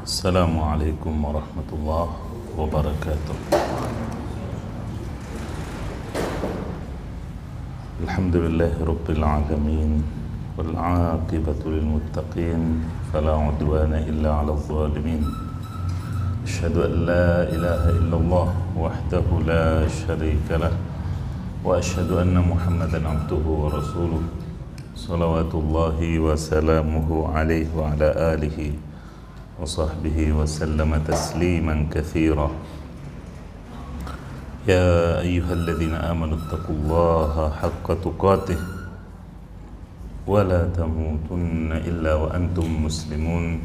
السلام عليكم ورحمة الله وبركاته. الحمد لله رب العالمين والعاقبة للمتقين فلا عدوان إلا على الظالمين. أشهد أن لا إله إلا الله وحده لا شريك له وأشهد أن محمدا عبده ورسوله صلوات الله وسلامه عليه وعلى آله وصحبه وسلم تسليما كثيرا. يا أيها الذين آمنوا اتقوا الله حق تقاته ولا تموتن إلا وأنتم مسلمون.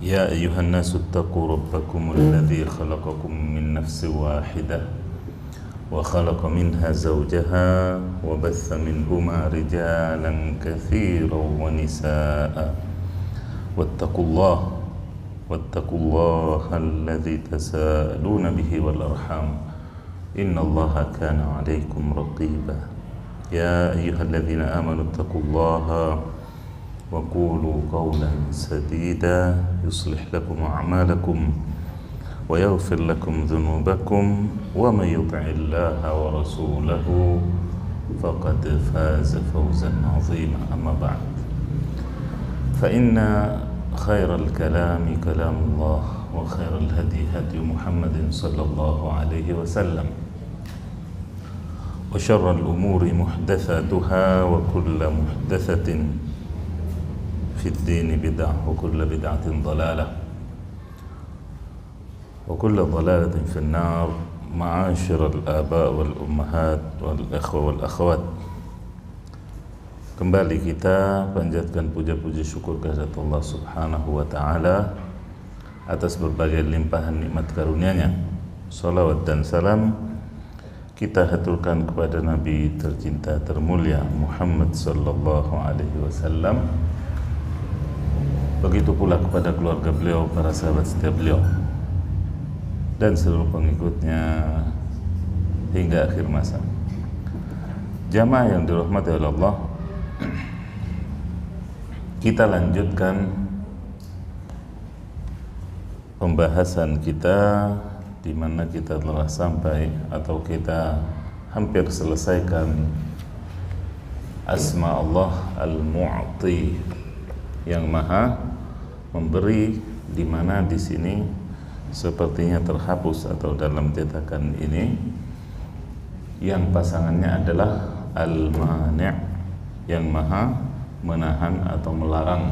يا أيها الناس اتقوا ربكم الذي خلقكم من نفس واحدة وخلق منها زوجها وبث منهما رجالا كثيرا ونساء واتقوا الله الذي تساءلون به والأرحام إن الله كان عليكم رقيبا. يا أيها الذين آمنوا اتقوا الله وقولوا قولا سديدا يصلح لكم أعمالكم ويغفر لكم ذنوبكم ومن يطع الله ورسوله فقد فاز فوزا عظيما. أما بعد، فإن خير الكلام كلام الله وخير الهدي هدي محمد صلى الله عليه وسلم وشر الأمور محدثاتها وكل محدثة في الدين بدعة وكل بدعة ضلالة وكل ضلالة في النار. معاشر الآباء والأمهات والإخوة والأخوات, kembali kita panjatkan puja-puji syukur kehadirat Allah Subhanahu wa Ta'ala atas berbagai limpahan nikmat karunia-Nya. Salawat dan salam kita haturkan kepada Nabi tercinta termulia Muhammad sallallahu alaihi wasallam. Begitu pula kepada keluarga beliau, para sahabat setia beliau, dan seluruh pengikutnya hingga akhir masa. Jamaah yang dirahmati oleh Allah, kita lanjutkan pembahasan kita di mana kita telah sampai atau kita hampir selesaikan asma Allah Al-Mu'ti, yang Maha memberi, di mana di sini sepertinya terhapus atau dalam cetakan ini yang pasangannya adalah Al-Mani', yang Maha menahan atau melarang.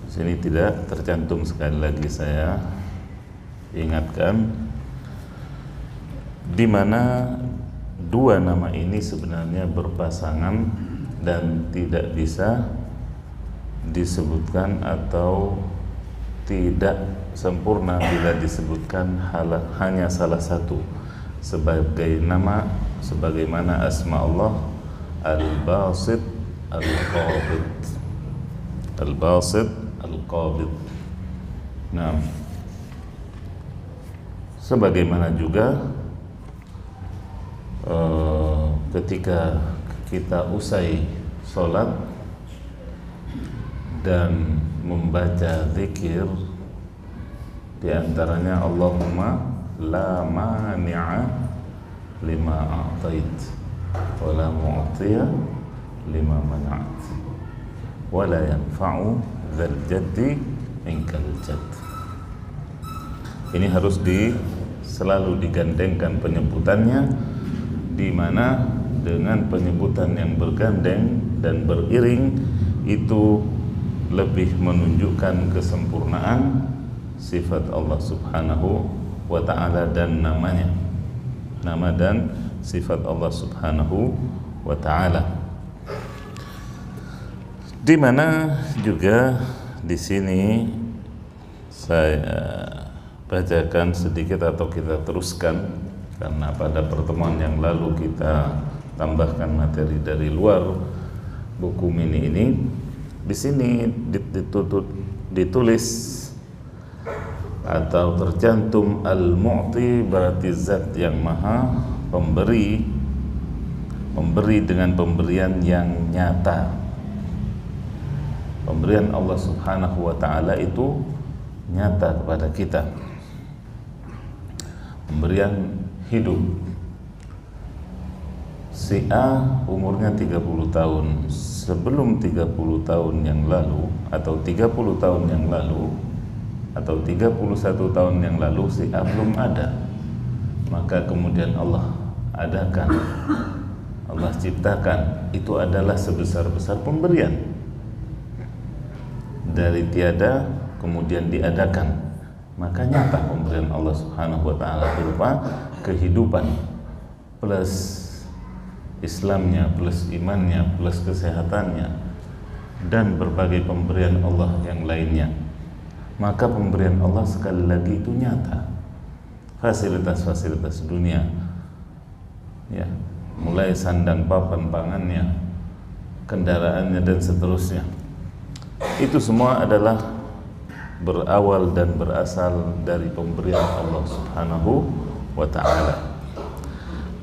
Di sini tidak tercantum, sekali lagi saya ingatkan, di mana dua nama ini sebenarnya berpasangan dan tidak bisa disebutkan atau tidak sempurna bila disebutkan hanya salah satu sebagai nama, sebagaimana asma Allah Al-Basit Al-Qabid. Al-Basit Al-Qabid. Nah, sebagaimana juga ketika kita usai sholat dan membaca zikir, di antaranya Allahumma la mani'a lima a'tait wa la mu'tiya lima mana'at wa la yanfa'u dzal jaddi minkal jadd. Ini harus selalu digandengkan penyebutannya, di mana dengan penyebutan yang bergandeng dan beriring itu lebih menunjukkan kesempurnaan sifat Allah Subhanahu wa Ta'ala dan namanya, nama dan sifat Allah Subhanahu wa Ta'ala. Di mana juga di sini saya bacakan sedikit atau kita teruskan, karena pada pertemuan yang lalu kita tambahkan materi dari luar buku mini ini. Di sini ditulis atau tercantum Al-Mu'ti, berarti zat yang maha pemberi, memberi dengan pemberian yang nyata, Pemberian Allah Subhanahu wa ta'ala itu nyata kepada kita. Pemberian hidup. Si A umurnya 30 tahun. Sebelum 30 tahun yang lalu atau 30 tahun yang lalu atau 31 tahun yang lalu, si A belum ada. Maka kemudian Allah adakan, Allah ciptakan, itu adalah sebesar-besar pemberian. Dari tiada kemudian diadakan, maka nyata pemberian Allah Subhanahu wa ta'ala berupa kehidupan plus Islamnya, plus imannya, plus kesehatannya, dan berbagai pemberian Allah yang lainnya. Maka pemberian Allah sekali lagi itu nyata. Fasilitas-fasilitas dunia, ya, mulai sandang papan pangannya, kendaraannya, dan seterusnya, itu semua adalah berawal dan berasal dari pemberian Allah Subhanahu wa ta'ala.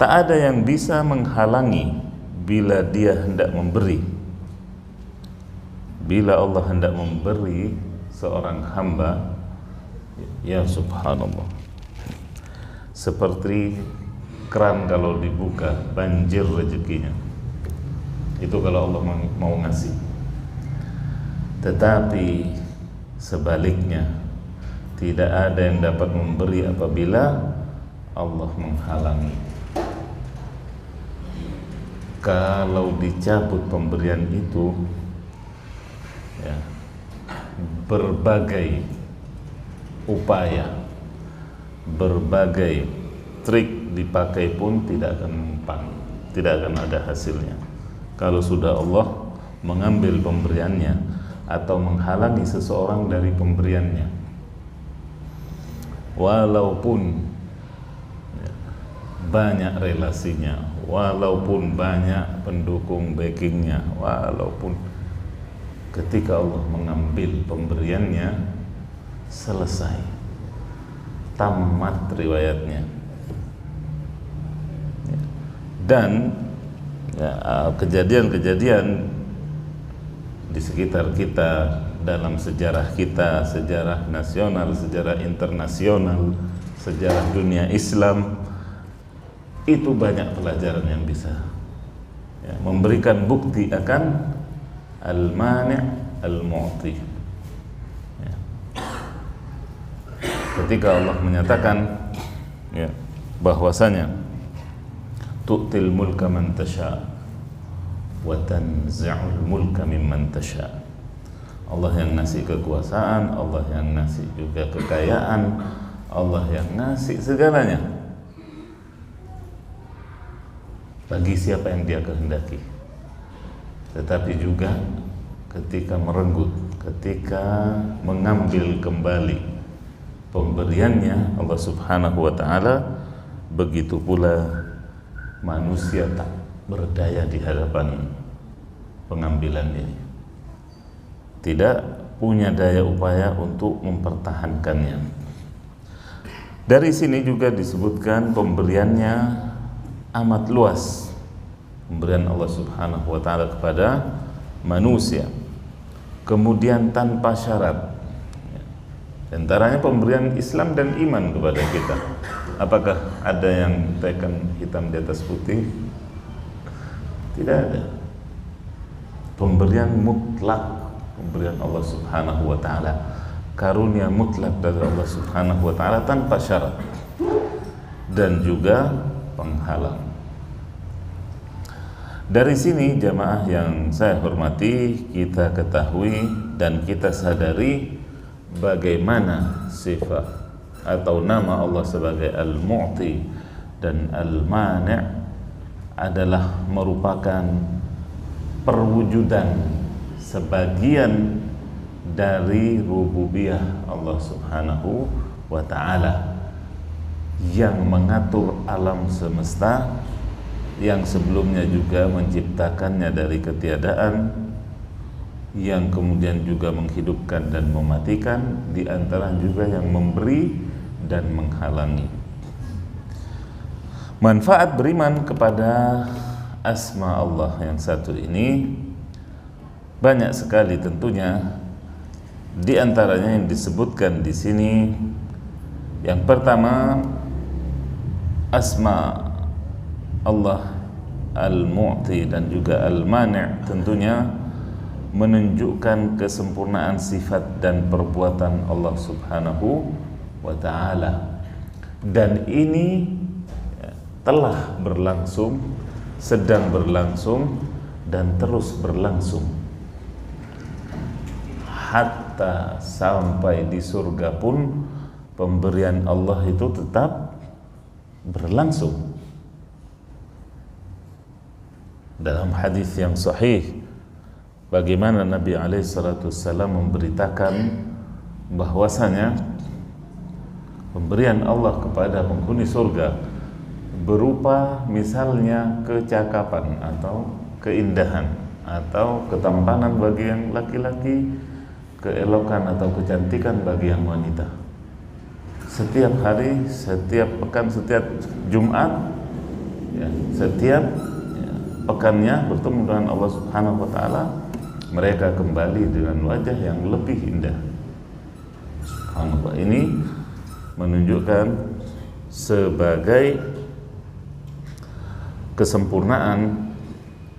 Tak ada yang bisa menghalangi bila Dia hendak memberi. Bila Allah hendak memberi seorang hamba, ya subhanallah, seperti keran kalau dibuka banjir rezekinya. Itu kalau Allah mau ngasih. Tetapi sebaliknya, tidak ada yang dapat memberi apabila Allah menghalangi. Kalau dicabut pemberian itu, ya, berbagai upaya, berbagai trik dipakai pun tidak akan mempan, tidak akan ada hasilnya. Kalau sudah Allah mengambil pemberiannya atau menghalangi seseorang dari pemberiannya, walaupun banyak relasinya, walaupun banyak pendukung backingnya, walaupun ketika Allah mengambil pemberiannya, selesai, tamat riwayatnya. Dan kejadian-kejadian di sekitar kita, dalam sejarah kita, sejarah nasional, sejarah internasional, sejarah dunia Islam, itu banyak pelajaran yang bisa, ya, memberikan bukti akan al-mani' al-mu'ti, ya. Ketika Allah menyatakan, ya, bahwasanya tu'til mulka man tasha' wa tanzi'ul mulka mimman tasha'. Allah yang ngasih kekuasaan, Allah yang ngasih juga kekayaan, Allah yang ngasih segalanya bagi siapa yang Dia kehendaki. Tetapi juga ketika merenggut, ketika mengambil kembali pemberiannya Allah Subhanahu wa ta'ala, begitu pula manusia tak berdaya di hadapan pengambilan ini, tidak punya daya upaya untuk mempertahankannya. Dari sini juga disebutkan pemberiannya amat luas, pemberian Allah Subhanahu wa ta'ala kepada manusia, kemudian tanpa syarat. Antaranya pemberian Islam dan iman kepada kita. Apakah ada yang tekan hitam di atas putih? Tidak ada. Pemberian mutlak, pemberian Allah Subhanahu wa ta'ala, karunia mutlak dari Allah Subhanahu wa ta'ala tanpa syarat dan juga penghalang. Dari sini jamaah yang saya hormati, kita ketahui dan kita sadari bagaimana sifat atau nama Allah sebagai Al-Mu'ti dan Al-Mani' adalah merupakan perwujudan sebagian dari rububiyah Allah Subhanahu wa ta'ala yang mengatur alam semesta, yang sebelumnya juga menciptakannya dari ketiadaan, yang kemudian juga menghidupkan dan mematikan, di antara juga yang memberi dan menghalangi. Manfaat beriman kepada asma Allah yang satu ini banyak sekali tentunya. Di antaranya yang disebutkan di sini, yang pertama, asma Allah Al-Mu'ti dan juga Al-Mani' tentunya menunjukkan kesempurnaan sifat dan perbuatan Allah Subhanahu wa ta'ala, dan ini telah berlangsung, sedang berlangsung, dan terus berlangsung hatta sampai di surga pun pemberian Allah itu tetap berlangsung. Dalam hadis yang sahih, bagaimana Nabi SAW memberitakan bahwasanya pemberian Allah kepada penghuni surga berupa misalnya kecakapan atau keindahan atau ketampanan bagi yang laki-laki, keelokan atau kecantikan bagi yang wanita. Setiap hari, setiap pekan, setiap Jumat, ya, setiap pekannya bertemu dengan Allah Subhanahu wa ta'ala, mereka kembali dengan wajah yang lebih indah. Subhanallah, ini menunjukkan sebagai kesempurnaan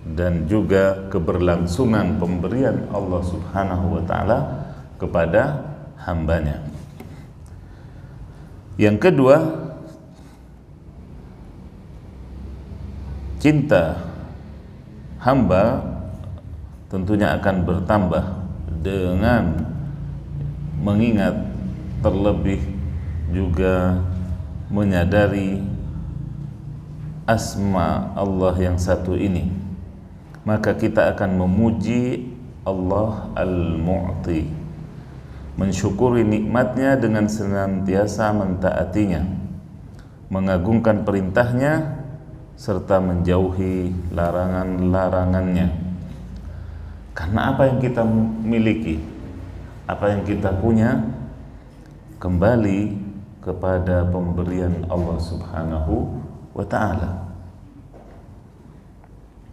dan juga keberlangsungan pemberian Allah Subhanahu wa ta'ala kepada hambanya. Yang kedua, cinta hamba tentunya akan bertambah dengan mengingat, terlebih juga menyadari asma Allah yang satu ini. Maka kita akan memuji Allah Al-Mu'ti, mensyukuri nikmatnya dengan senantiasa mentaatinya, mengagungkan perintahnya, serta menjauhi larangan-larangannya. Karena apa yang kita miliki, apa yang kita punya, kembali kepada pemberian Allah Subhanahu wa ta'ala.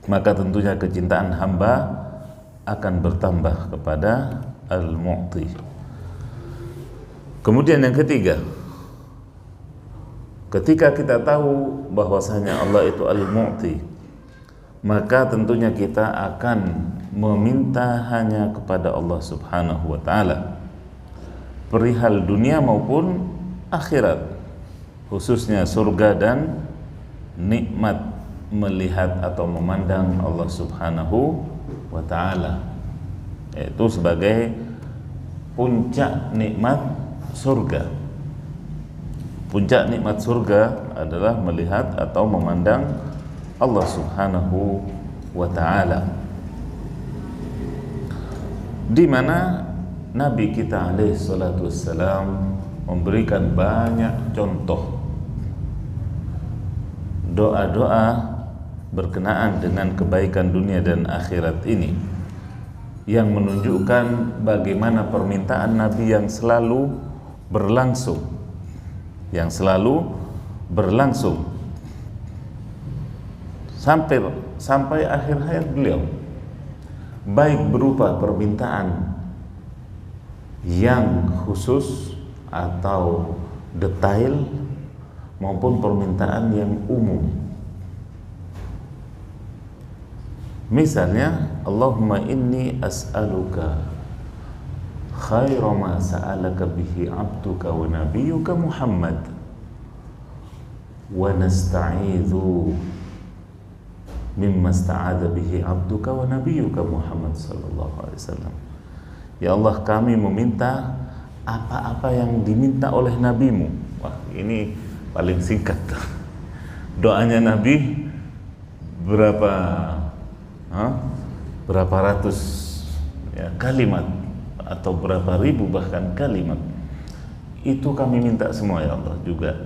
Maka tentunya kecintaan hamba akan bertambah kepada Al-Mu'ti. Kemudian yang ketiga, ketika kita tahu bahwasanya Allah itu Al-Mu'ti, maka tentunya kita akan meminta hanya kepada Allah Subhanahu wa ta'ala, perihal dunia maupun akhirat, khususnya surga dan nikmat melihat atau memandang Allah Subhanahu wa ta'ala, yaitu sebagai puncak nikmat surga. Puncak nikmat surga adalah melihat atau memandang Allah Subhanahu wa ta'ala, di mana Nabi kita alaihi salatu wassalam memberikan banyak contoh doa-doa berkenaan dengan kebaikan dunia dan akhirat ini, yang menunjukkan bagaimana permintaan Nabi yang selalu berlangsung, sampai akhir hayat beliau, baik berupa permintaan yang khusus atau detail maupun permintaan yang umum. Misalnya, Allahumma inni as'aluka khaira ma sa'alaka bihi abduka wa nabiyyuka Muhammad, wa nasta'idzu mimma sta'adha bihi abduka wa nabiyyuka Muhammad sallallahu alaihi wasallam. Ya Allah, kami meminta apa-apa yang diminta oleh nabimu. Wah, ini paling singkat. Doanya Nabi berapa ratus ya, kalimat atau berapa ribu bahkan kalimat. Itu kami minta semua ya Allah juga.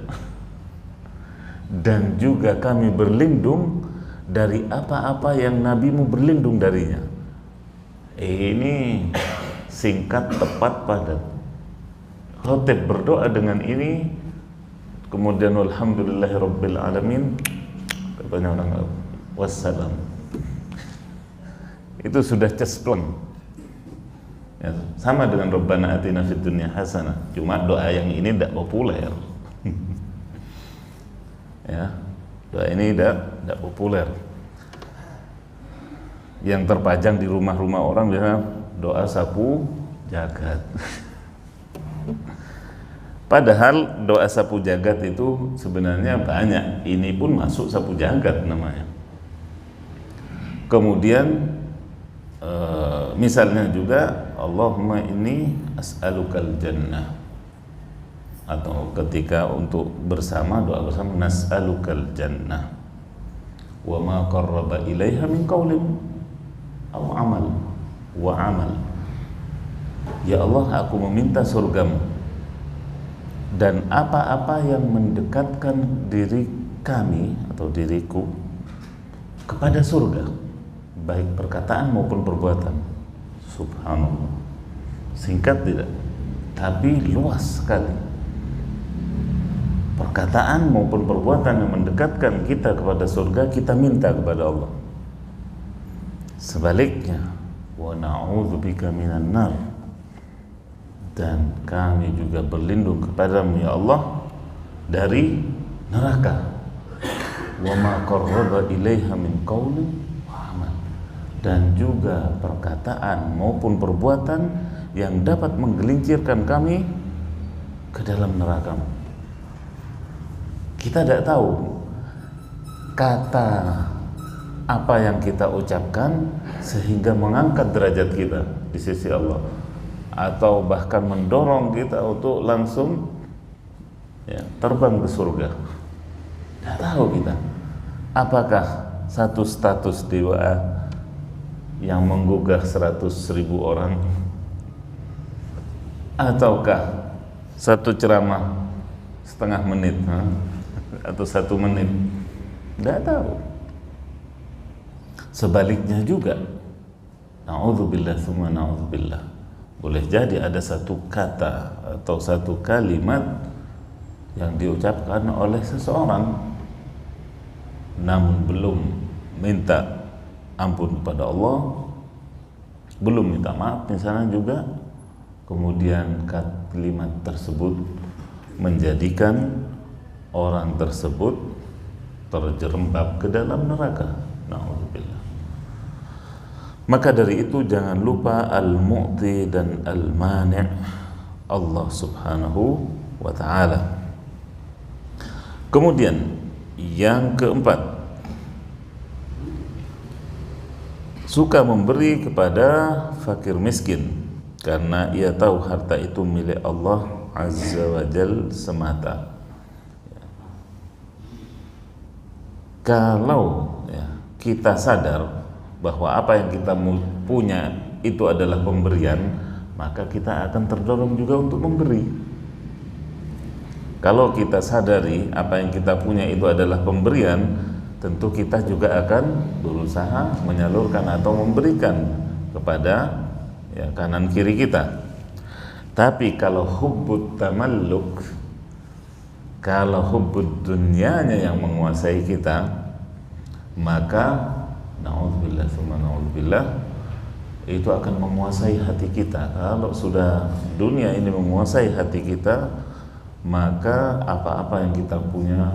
Dan juga kami berlindung dari apa-apa yang nabimu berlindung darinya. Ini singkat, tepat, padat. Khotib berdoa dengan ini, kemudian walhamdulillahirabbil alamin, katanya orang wassalam. Itu sudah cespleng. Ya, sama dengan Rabbana atina fid dunya hasanah. Cuma doa yang ini tidak populer. Ya, doa ini tidak populer. Yang terpajang di rumah-rumah orang biasanya doa sapu jagat. Padahal doa sapu jagat itu sebenarnya banyak. Ini pun masuk sapu jagat namanya. Kemudian misalnya juga Allahumma inni as'alukal jannah, atau ketika untuk bersama doa bersama nas'alukal jannah wa ma qarraba ilaiha min qaulin aw amal wa amal. Ya Allah, aku meminta surgamu dan apa-apa yang mendekatkan diri kami atau diriku kepada surga, baik perkataan maupun perbuatan. Subhanallah, singkat tidak, tapi luas sekali. Perkataan maupun perbuatan yang mendekatkan kita kepada surga, kita minta kepada Allah. Sebaliknya, wa na'udzubika minan nar, dan kami juga berlindung kepadamu ya Allah dari neraka. Wa ma qarraba ilaiha min qaulin wa amal, dan juga perkataan maupun perbuatan yang dapat menggelincirkan kami ke dalam neraka-Mu. Kita tidak tahu kata apa yang kita ucapkan sehingga mengangkat derajat kita di sisi Allah, atau bahkan mendorong kita untuk langsung terbang ke surga. Tidak tahu kita apakah satu status di WA yang menggugah 100.000 orang, ataukah satu ceramah setengah menit atau 1 menit. Tidak tahu. Sebaliknya juga, na'udzubillah tsumma na'udzubillah, boleh jadi ada satu kata atau satu kalimat yang diucapkan oleh seseorang namun belum minta ampun kepada Allah, belum minta maaf misalnya juga, kemudian kalimat tersebut menjadikan orang tersebut terjerembab ke dalam neraka. Na'udzubillah. Maka dari itu jangan lupa al-mu'ti dan al-mani' Allah subhanahu wa ta'ala. Kemudian yang keempat, suka memberi kepada fakir miskin karena ia tahu harta itu milik Allah azza wa jal semata. Kalau kita sadar bahwa apa yang kita punya itu adalah pemberian, maka kita akan terdorong juga untuk memberi. Kalau kita sadari apa yang kita punya itu adalah pemberian, tentu kita juga akan berusaha menyalurkan atau memberikan kepada kanan kiri kita. Tapi kalau hubbut tamalluk, kalau hubbut dunyanya yang menguasai kita, maka na'udzubillah tsumma na'udzubillah, itu akan menguasai hati kita. Kalau sudah dunia ini menguasai hati kita, maka apa-apa yang kita punya,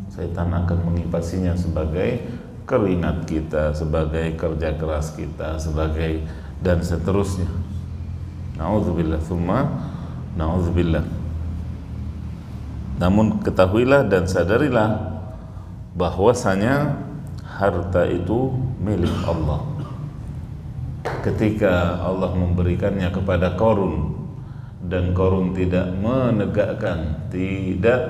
setan akan mengipasinya sebagai keringat kita, sebagai kerja keras kita, sebagai dan seterusnya. Na'udzubillah tsumma na'udzubillah. Namun ketahuilah dan sadarilah bahwasanya harta itu milik Allah. Ketika Allah memberikannya kepada Qarun, dan Qarun tidak menegakkan, tidak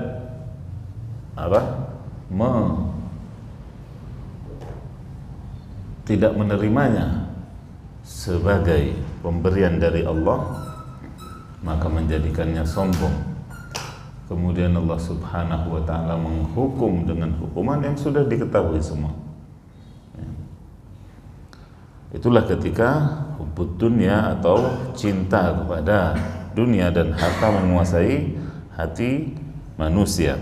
menerimanya sebagai pemberian dari Allah, maka menjadikannya sombong. Kemudian Allah subhanahu wa ta'ala menghukum dengan hukuman yang sudah diketahui semua. Itulah ketika hubbud dunya atau cinta kepada dunia dan harta menguasai hati manusia.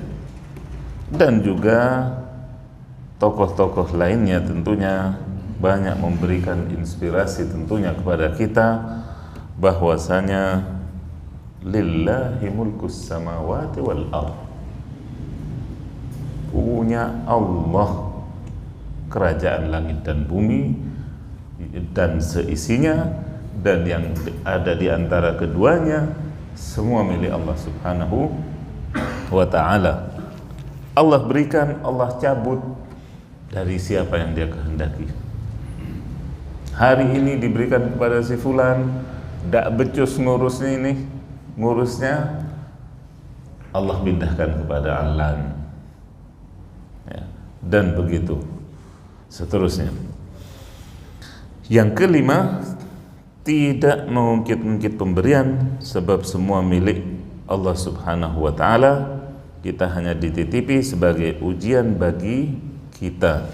Dan juga tokoh-tokoh lainnya tentunya banyak memberikan inspirasi tentunya kepada kita bahwasanya lillahi mulkus samawati wal ardh, punya Allah kerajaan langit dan bumi dan seisinya, dan yang ada di antara keduanya semua milik Allah Subhanahu wa ta'ala. Allah berikan, Allah cabut dari siapa yang dia kehendaki. Hari ini diberikan kepada si fulan, dak becus ngurusnya, Allah pindahkan kepada Alan, ya, dan begitu seterusnya. Yang kelima, tidak mengungkit-ungkit pemberian, sebab semua milik Allah Subhanahu wa ta'ala. Kita hanya dititipi sebagai ujian bagi kita.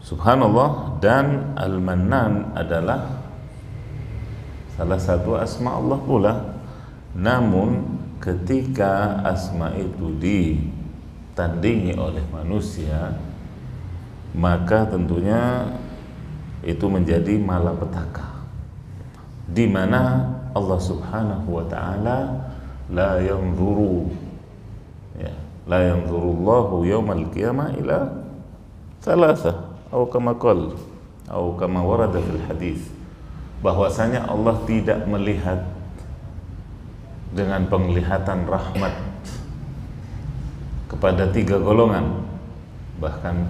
Subhanallah. Dan Al-Mannan adalah salah satu asma Allah pula. Namun ketika asma itu ditandingi oleh manusia, maka tentunya itu menjadi malapetaka, di mana Allah Subhanahu wa ta'ala la yanzuru, ya, la yanzurullahu yaumal qiyamah ila thalatha atau kama qala atau kama warada fil hadis, bahwasanya Allah tidak melihat dengan penglihatan rahmat kepada 3 golongan, bahkan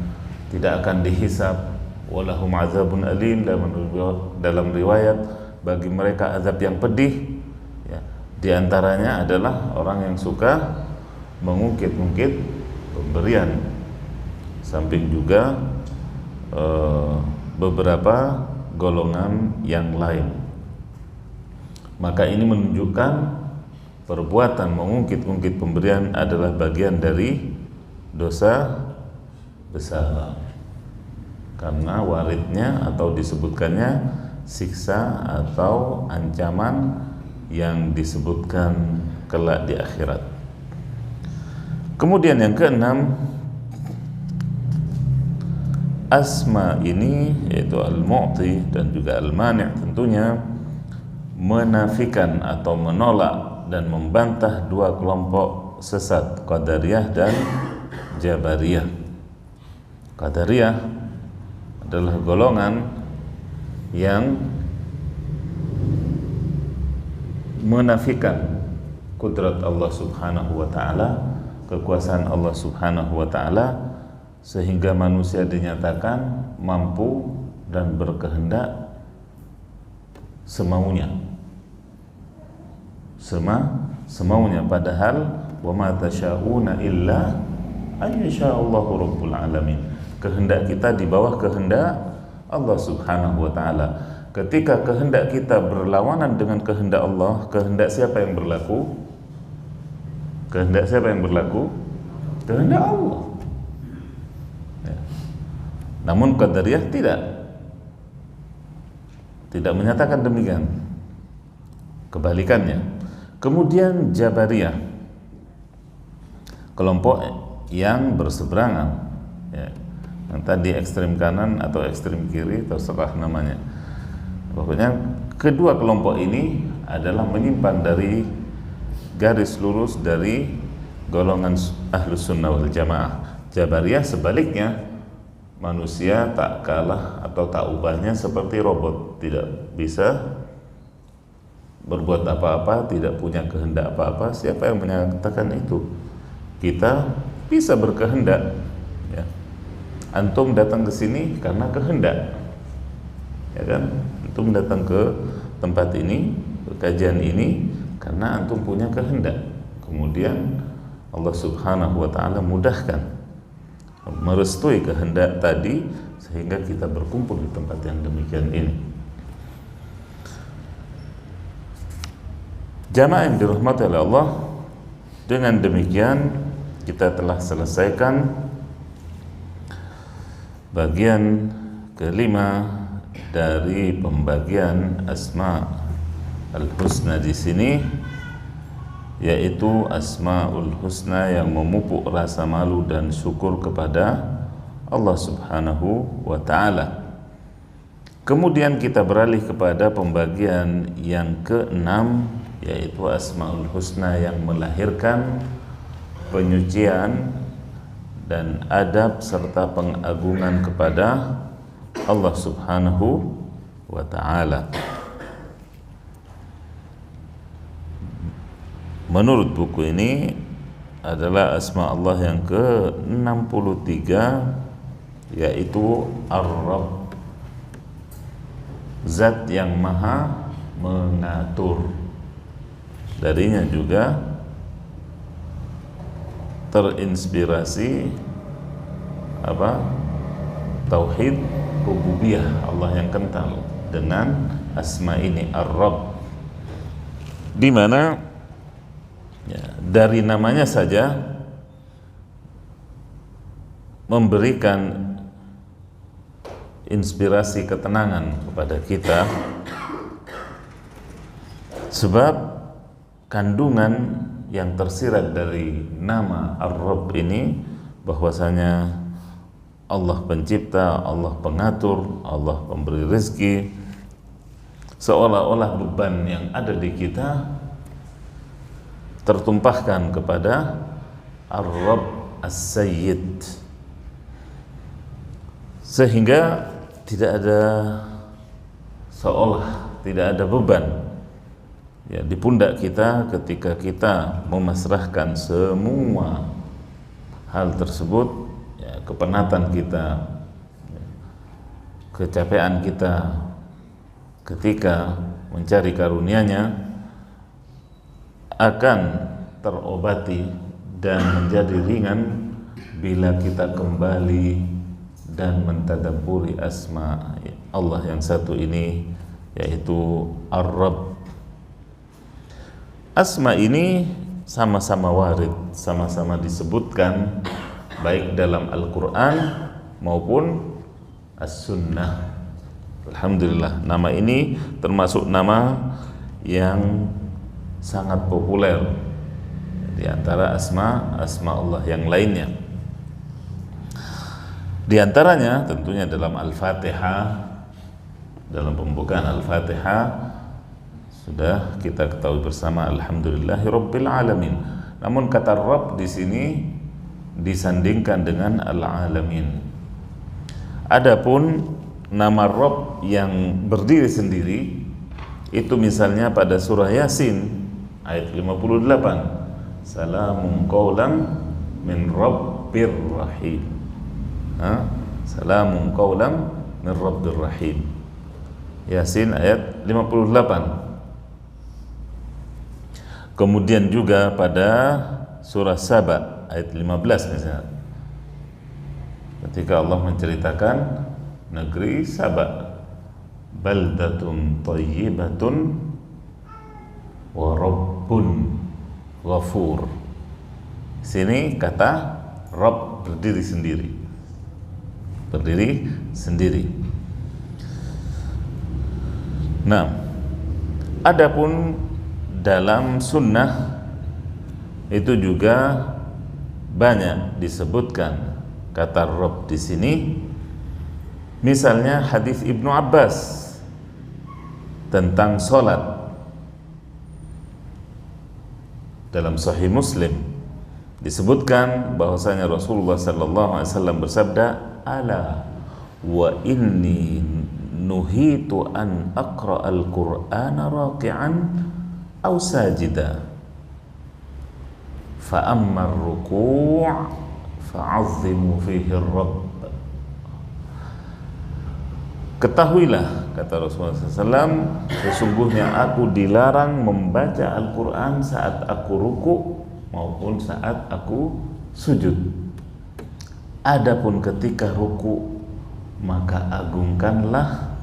tidak akan dihisab. Walahum azabun alim, dalam riwayat bagi mereka azab yang pedih, ya. Di antaranya adalah orang yang suka mengungkit-ungkit pemberian, samping juga beberapa golongan yang lain. Maka ini menunjukkan perbuatan mengungkit-ungkit pemberian adalah bagian dari dosa besar, karena waridnya atau disebutkannya siksa atau ancaman yang disebutkan kelak di akhirat. Kemudian yang keenam, asma ini yaitu Al-Mu'ti dan juga Al-Mani' tentunya menafikan atau menolak dan membantah 2 kelompok sesat, Qadariyah dan Jabariyah. Qadariyah adalah golongan yang menafikan kudrat Allah Subhanahu wa ta'ala, kekuasaan Allah Subhanahu wa ta'ala, sehingga manusia dinyatakan mampu dan berkehendak semaunya, semaunya, padahal wa ma tasyauna illa ayyasha'allahu rabbul alamin. Kehendak kita di bawah kehendak Allah Subhanahu wa ta'ala. Ketika kehendak kita berlawanan dengan kehendak Allah, kehendak siapa yang berlaku? Kehendak siapa yang berlaku? Kehendak Allah, ya. Namun Qadariyah tidak menyatakan demikian, kebalikannya. Kemudian Jabariyah, kelompok yang berseberangan, ya, yang tadi ekstrem kanan atau ekstrem kiri, terserah namanya. Pokoknya kedua kelompok ini adalah menyimpan dari garis lurus dari golongan Ahlus Sunnah wal Jamaah. Jabariyah sebaliknya, manusia tak kalah atau tak ubahnya seperti robot, tidak bisa berbuat apa-apa, tidak punya kehendak apa-apa. Siapa yang menyatakan itu? Kita bisa berkehendak, ya. Antum datang ke sini karena kehendak, ya kan? Antum datang ke tempat ini, ke kajian ini karena antum punya kehendak. Kemudian Allah Subhanahu wa ta'ala mudahkan, merestui kehendak tadi, sehingga kita berkumpul di tempat yang demikian ini. Jamaah yang dirahmati oleh Allah, dengan demikian kita telah selesaikan bagian kelima dari pembagian Asma Al-Husna di sini, yaitu Asmaul Husna yang memupuk rasa malu dan syukur kepada Allah Subhanahu wa ta'ala. Kemudian kita beralih kepada pembagian yang keenam, yaitu Asmaul Husna yang melahirkan penyucian dan adab serta pengagungan kepada Allah Subhanahu wa ta'ala. Menurut buku ini adalah asma Allah yang ke-63, yaitu Ar-Rabb, Zat yang maha mengatur. Darinya juga terinspirasi tauhid rububiyah Allah yang kental dengan asma ini Ar-Rabb, di mana dari namanya saja memberikan inspirasi ketenangan kepada kita, sebab kandungan yang tersirat dari nama Ar-Rabb ini bahwasanya Allah pencipta, Allah pengatur, Allah pemberi rezeki, seolah-olah beban yang ada di kita tertumpahkan kepada Ar-Rabb As-Sayyid, sehingga tidak ada beban di pundak kita ketika kita memasrahkan semua hal tersebut, kepenatan kita, kecapean kita ketika mencari karunia-Nya akan terobati dan menjadi ringan bila kita kembali dan mentadabburi asma Allah yang satu ini, yaitu Ar-Rabb. Asma ini sama-sama warid, sama-sama disebutkan baik dalam Al-Quran maupun As-Sunnah. Alhamdulillah, nama ini termasuk nama yang sangat populer di antara asma Allah yang lainnya. Di antaranya tentunya dalam Al-Fatihah, dalam pembukaan Al-Fatihah sudah kita ketahui bersama, Alhamdulillahirabbil alamin. Namun kata Rabb di sini disandingkan dengan Al-Alamin. Adapun nama Rabb yang berdiri sendiri itu misalnya pada surah Yasin ayat 58, Salamun qawlan min Rabbir Rahim. Salamun qawlan min Rabbir Rahim. Yasin ayat 58. Kemudian juga pada surah Saba ayat 15 misalnya, ketika Allah menceritakan negeri Saba, baldatun thayyibatun wa rabbun ghafur. Sini kata Rabb berdiri sendiri. Nah, adapun dalam sunnah itu juga banyak disebutkan kata Rabb di sini. Misalnya hadis Ibnu Abbas tentang salat dalam Sahih Muslim disebutkan bahwasanya Rasulullah sallallahu alaihi wasallam bersabda, "Ala wa inni nuhitu an aqra'al Qur'ana raqi'an aw sajida fa amma ar-ruku' fa'azzimu fihi ar-rabb." Ketahuilah, kata Rasulullah SAW, sesungguhnya aku dilarang membaca Al-Quran saat aku ruku maupun saat aku sujud. Adapun ketika ruku, maka agungkanlah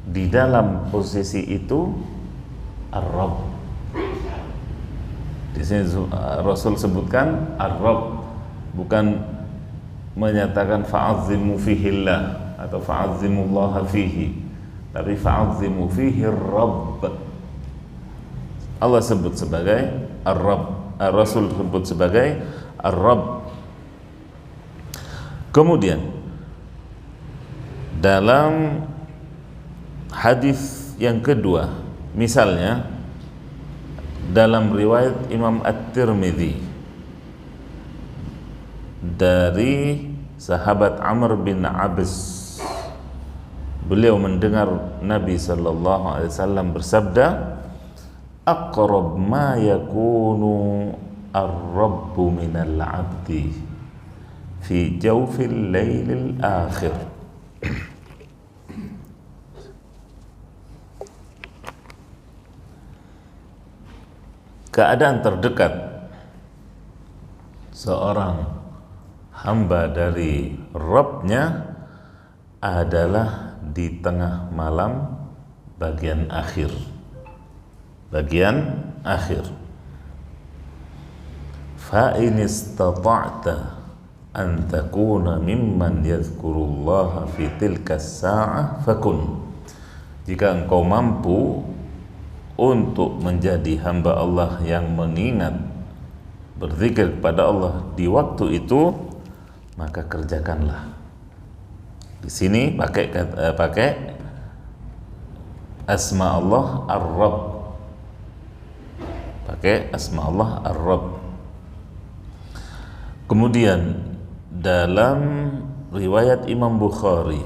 di dalam posisi itu Ar-Rabb. Di sini Rasul sebutkan Ar-Rabb, bukan menyatakan fa'azzimu fihillah atau fa'azzimullaha fihi, tapi fa'azzimu fihi Rabb. Allah sebut sebagai Ar-Rabb, Rasul sebut sebagai Ar-Rabb. Kemudian dalam Hadis yang kedua, misalnya dalam riwayat Imam At-Tirmidzi dari sahabat Amr bin Abs, beliau mendengar Nabi sallallahu alaihi wasallam bersabda, aqrab ma yakunu ar-rabbu minal 'abdi fi jawfil lailil akhir. Keadaan terdekat seorang hamba dari Rabb-nya adalah di tengah malam bagian akhir. Bagian akhir. Fa in istata'ta an takuna mimman yadhkurullaha fi tilka as-sa'ah fakun. Jika engkau mampu untuk menjadi hamba Allah yang mengingat, berzikir kepada Allah di waktu itu, maka kerjakanlah. Di sini pakai asma Allah Ar-Rabb. Pakai asma Allah Ar-Rabb. Kemudian dalam riwayat Imam Bukhari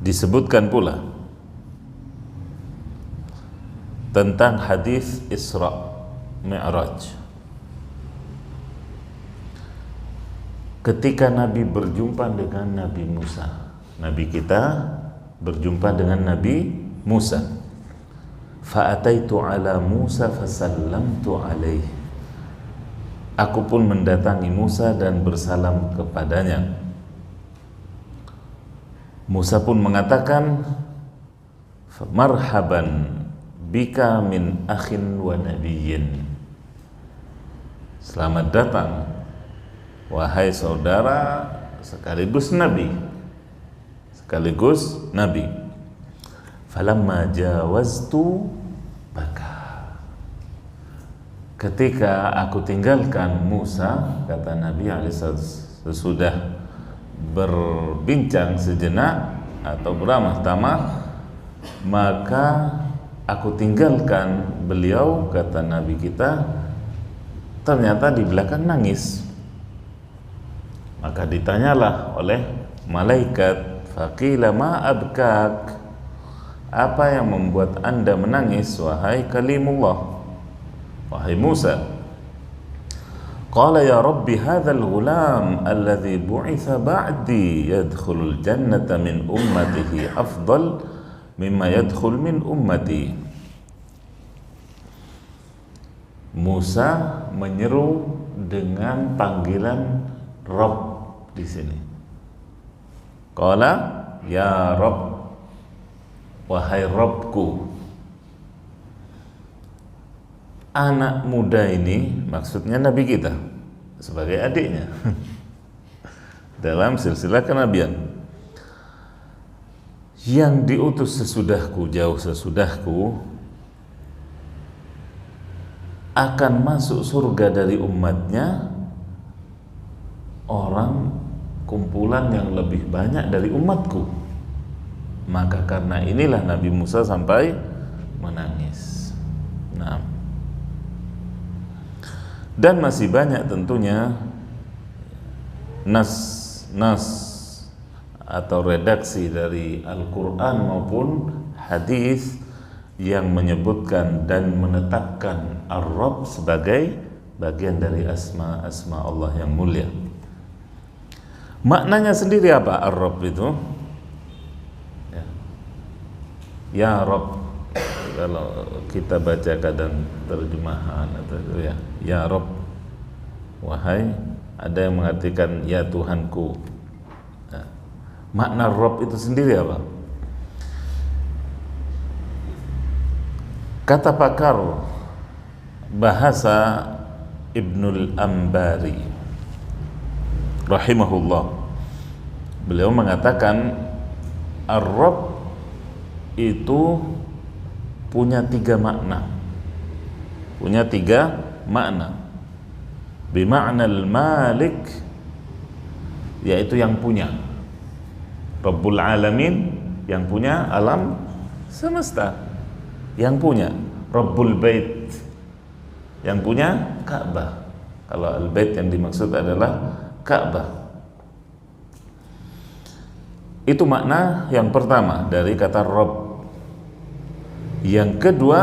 disebutkan pula tentang hadis Isra Mi'raj. Ketika Nabi berjumpa dengan Nabi Musa, Nabi kita berjumpa dengan Nabi Musa. Fa'ataitu ala Musa fasallamtu alaihi. Aku pun mendatangi Musa dan bersalam kepadanya. Musa pun mengatakan, marhaban bika min akhin wa nabiyyin. Selamat datang wahai saudara sekaligus nabi. Sekaligus nabi. Falamma jawaztu baka. Ketika aku tinggalkan Musa, kata Nabi alaihissalam, sesudah berbincang sejenak atau beramah tamah, maka aku tinggalkan beliau, kata Nabi kita, ternyata di belakang nangis. Maka ditanyalah oleh malaikat, faqila ma abkak, apa yang membuat anda menangis wahai kalimullah, wahai Musa? Qala ya Rabbi hadzal ghulam alladhi bu'itha ba'di yadkhulul jannata min ummatihi afdal mimma yadkhul min ummati. Musa menyeru dengan panggilan Rabb di sini. Qala ya Rabb, wahai Rabbku. Anak muda ini maksudnya Nabi kita sebagai adiknya dalam silsilah kenabian, yang diutus sesudahku, jauh sesudahku, akan masuk surga dari umatnya orang kumpulan yang lebih banyak dari umatku. Maka karena inilah Nabi Musa sampai menangis. Nah, dan masih banyak tentunya nas atau redaksi dari Al-Quran maupun hadis yang menyebutkan dan menetapkan Ar-Rabb sebagai bagian dari asma Allah yang mulia. Maknanya sendiri apa Ar-Rabb itu? Ya Rabb, kalau kita baca kadang terjemahan atau ya Rabb, wahai, ada yang mengartikan ya Tuhanku. Nah, makna Rabb itu sendiri apa? Kata pakar bahasa Ibnul Ambari rahimahullah, beliau mengatakan Ar-Rabb itu punya tiga makna. Punya tiga makna. Bima'nal malik, yaitu yang punya. Rabbul Alamin, yang punya alam semesta, yang punya Rabbul Bait, yang punya Ka'bah. Kalau Al-Bait yang dimaksud adalah Ka'bah. Itu makna yang pertama dari kata Rabb. Yang kedua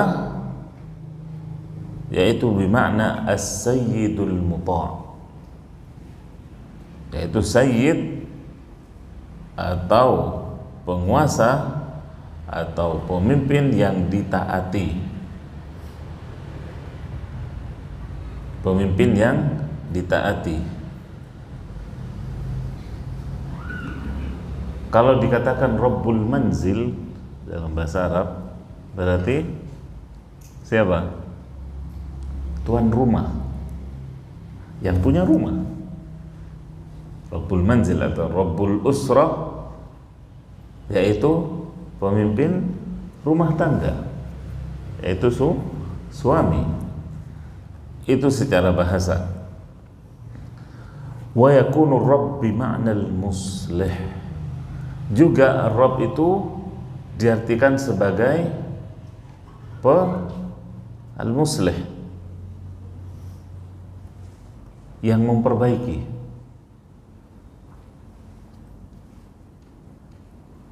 yaitu bermakna As-Sayyidul Muta', yaitu sayyid atau penguasa atau pemimpin yang ditaati. Pemimpin yang ditaati. Kalau dikatakan Rabbul Manzil dalam bahasa Arab, berarti siapa? Tuan rumah, yang punya rumah. Rabbul Manzil atau Rabbul Usrah, yaitu pemimpin rumah tangga, yaitu suami. Itu secara bahasa. Wa yakunu Rabb bima'nal muslih. Juga Rabb itu diartikan sebagai al-muslih, yang memperbaiki.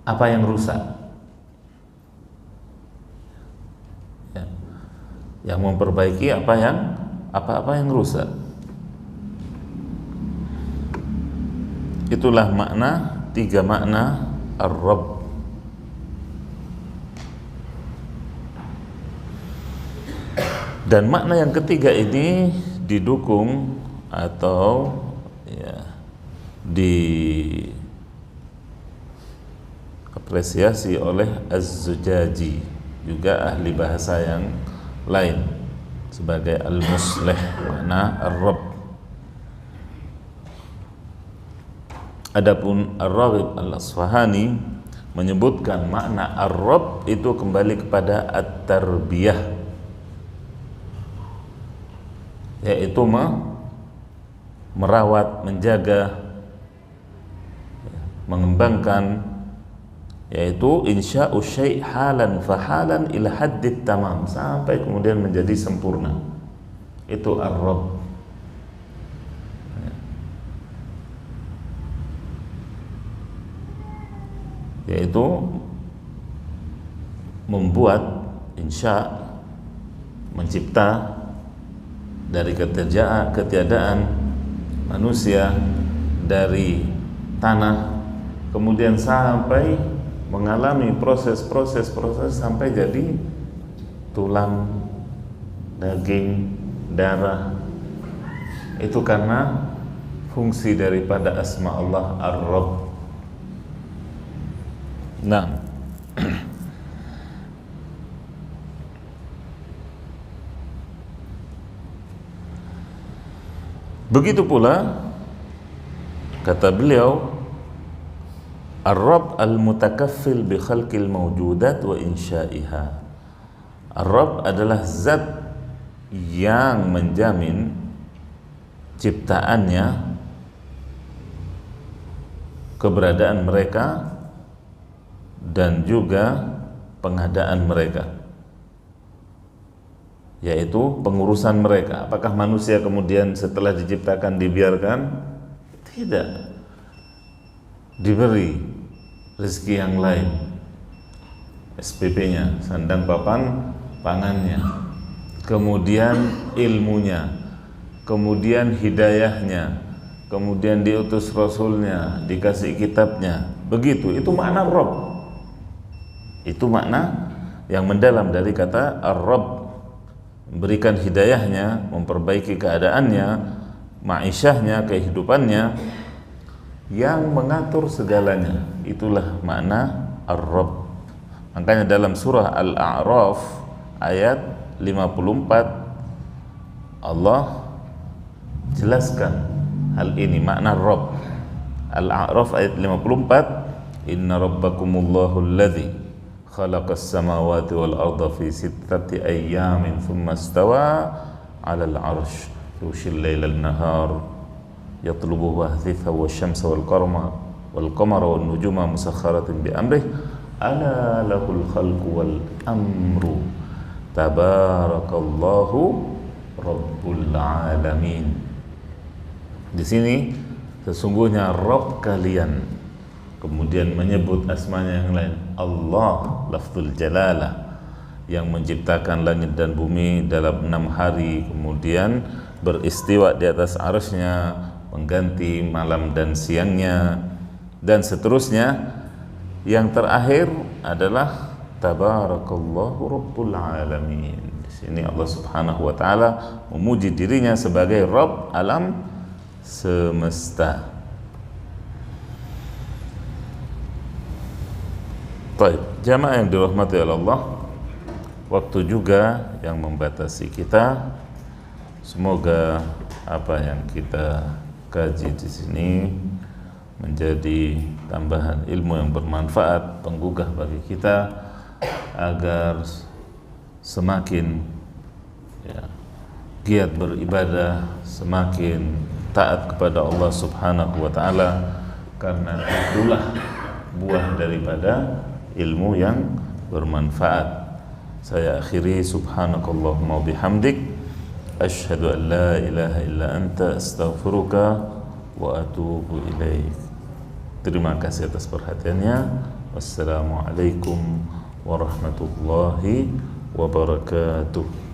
Apa yang rusak? Ya. Yang memperbaiki apa yang rusak. Itulah makna, tiga makna Ar-Rabb. Dan makna yang ketiga ini didukung atau diapresiasi oleh Az-Zujaji, juga ahli bahasa yang lain, sebagai al-muslih, makna Ar-Rabb. Adapun Ar-Raghib Al-Asfahani menyebutkan makna Ar-Rabb itu kembali kepada at-tarbiyah, yaitu merawat, menjaga, mengembangkan, yaitu insya'u syai' halan fahalan ila haddit tamam, sampai kemudian menjadi sempurna. Itu Ar-Rabb. Yaitu membuat, insya, mencipta dari ketiadaan manusia, dari tanah, kemudian sampai mengalami proses sampai jadi tulang, daging, darah. Itu karena fungsi daripada asma Allah Ar-Rabb. Nah, begitu pula kata beliau, Ar-Rabb al-mutakaffil bi khalqil mawjudat wa insya'iha. Ar-Rabb adalah zat yang menjamin ciptaannya, keberadaan mereka, dan juga pengadaan mereka, yaitu pengurusan mereka. Apakah manusia kemudian setelah diciptakan dibiarkan? Tidak. Diberi rezeki yang lain, SPP-nya, sandang papan pangannya, kemudian ilmunya, kemudian hidayahnya, kemudian diutus Rasulnya, dikasih kitabnya. Begitu, itu makna Rabb. Itu makna yang mendalam dari kata Ar-Rabb. Memberikan hidayahnya, memperbaiki keadaannya, ma'isyahnya, kehidupannya, yang mengatur segalanya. Itulah makna Ar-Rabb. Makanya dalam surah Al-A'raf ayat 54 Allah jelaskan hal ini, makna Rabb. Al-A'raf ayat 54, Inna rabbakumullahu alladzi khalaqas samawati wal arda fi sittati ayyamin thumma istawa 'alal 'arsy yughshil laila an-nahar yatlubuhu hathitha wasyamsa wal wal qamara wan nujuma musakhkharatin bi amrih ala lahul khalqu wal amru tabarakallahu rabbul alamin. Di sini sesungguhnya Rabb kalian, kemudian menyebut asmanya yang lain, Allah, lafzul jalalah, yang menciptakan langit dan bumi dalam 6 hari, kemudian beristiwa di atas arsy-Nya, mengganti malam dan siangnya, dan seterusnya. Yang terakhir adalah tabarakallahu rabbul alamin. Di sini Allah Subhanahu wa taala memuji dirinya sebagai Rabb alam semesta. Baik, jamaah yang dirahmati Allah, waktu juga yang membatasi kita. Semoga apa yang kita kaji di sini menjadi tambahan ilmu yang bermanfaat, penggugah bagi kita agar semakin giat beribadah, semakin taat kepada Allah Subhanahu wa taala, karena itulah buah daripada ilmu yang bermanfaat. Saya akhiri, subhanakallahumma bihamdik, asyhadu an la ilaha illa anta, astaghfiruka wa atubu ilaik. Terima kasih atas perhatiannya. Wassalamualaikum warahmatullahi wabarakatuh.